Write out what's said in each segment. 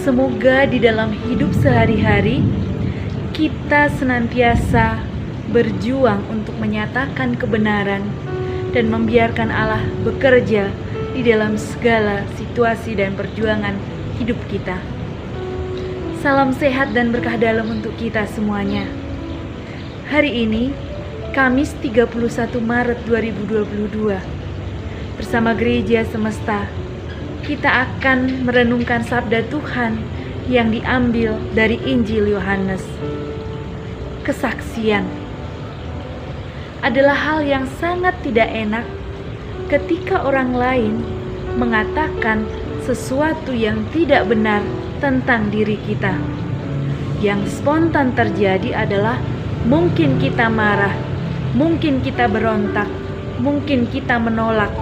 Semoga di dalam hidup sehari-hari kita senantiasa berjuang untuk menyatakan kebenaran dan membiarkan Allah bekerja di dalam segala situasi dan perjuangan hidup kita. Salam sehat dan berkah dalam untuk kita semuanya. Hari ini, Kamis 31 Maret 2022, bersama Gereja Semesta, kita akan merenungkan sabda Tuhan yang diambil dari Injil Yohanes. Kesaksian adalah hal yang sangat tidak enak ketika orang lain mengatakan sesuatu yang tidak benar tentang diri kita. Yang spontan terjadi adalah mungkin kita marah, mungkin kita berontak, mungkin kita menolak,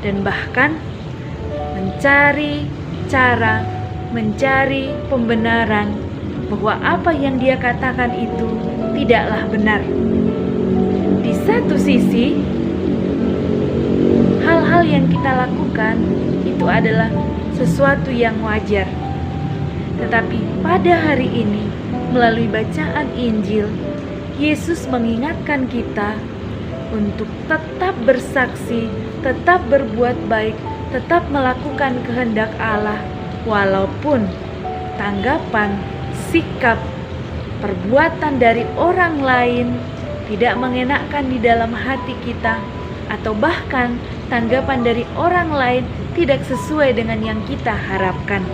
dan bahkan mencari cara, mencari pembenaran bahwa apa yang dia katakan itu tidaklah benar. Di satu sisi, hal-hal yang kita lakukan itu adalah sesuatu yang wajar. Tetapi pada hari ini, melalui bacaan Injil, Yesus mengingatkan kita untuk tetap bersaksi, tetap berbuat baik, tetap melakukan kehendak Allah, walaupun tanggapan, sikap, perbuatan dari orang lain tidak mengenakkan di dalam hati kita, atau bahkan tanggapan dari orang lain tidak sesuai dengan yang kita harapkan.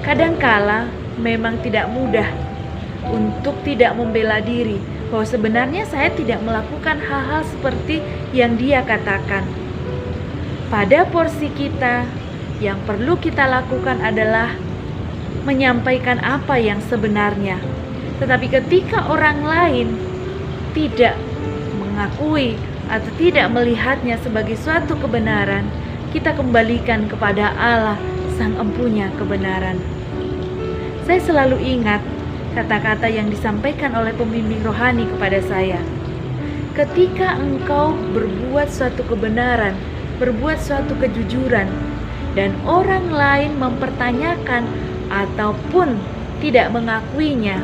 Kadangkala memang tidak mudah untuk tidak membela diri bahwa sebenarnya saya tidak melakukan hal-hal seperti yang dia katakan. Pada porsi kita, yang perlu kita lakukan adalah menyampaikan apa yang sebenarnya. Tetapi ketika orang lain tidak mengakui atau tidak melihatnya sebagai suatu kebenaran, kita kembalikan kepada Allah, Sang Empunya kebenaran. Saya selalu ingat kata-kata yang disampaikan oleh pembimbing rohani kepada saya. Ketika engkau berbuat suatu kebenaran, berbuat suatu kejujuran, dan orang lain mempertanyakan ataupun tidak mengakuinya,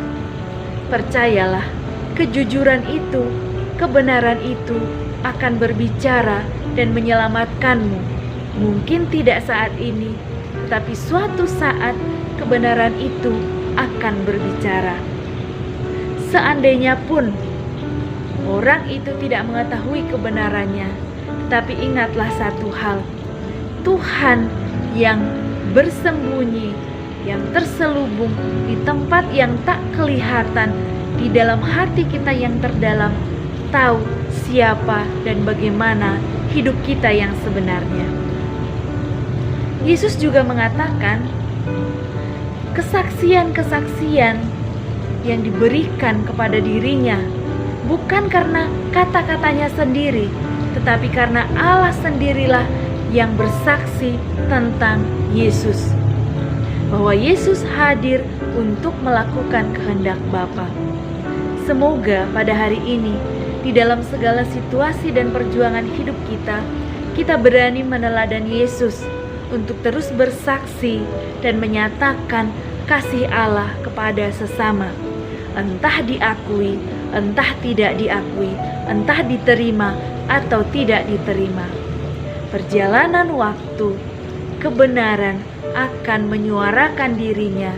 percayalah, kejujuran itu, kebenaran itu akan berbicara dan menyelamatkanmu. Mungkin tidak saat ini, tetapi suatu saat kebenaran itu akan berbicara. Seandainya pun orang itu tidak mengetahui kebenarannya, tetapi ingatlah satu hal, Tuhan yang bersembunyi, yang terselubung di tempat yang tak kelihatan, di dalam hati kita yang terdalam, tahu siapa dan bagaimana hidup kita yang sebenarnya. Yesus juga mengatakan, kesaksian-kesaksian yang diberikan kepada dirinya bukan karena kata-katanya sendiri, tetapi karena Allah sendirilah yang bersaksi tentang Yesus, bahwa Yesus hadir untuk melakukan kehendak Bapa. Semoga pada hari ini, di dalam segala situasi dan perjuangan hidup kita, kita berani meneladani Yesus untuk terus bersaksi dan menyatakan kasih Allah kepada sesama. Entah diakui, entah tidak diakui, entah diterima atau tidak diterima. Perjalanan waktu, kebenaran akan menyuarakan dirinya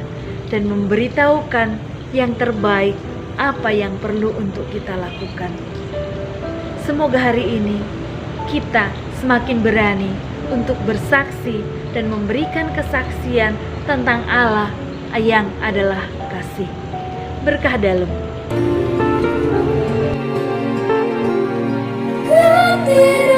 dan memberitahukan yang terbaik, apa yang perlu untuk kita lakukan. Semoga hari ini kita semakin berani untuk bersaksi dan memberikan kesaksian tentang Allah yang adalah kasih. Berkah dalam. Kehadiran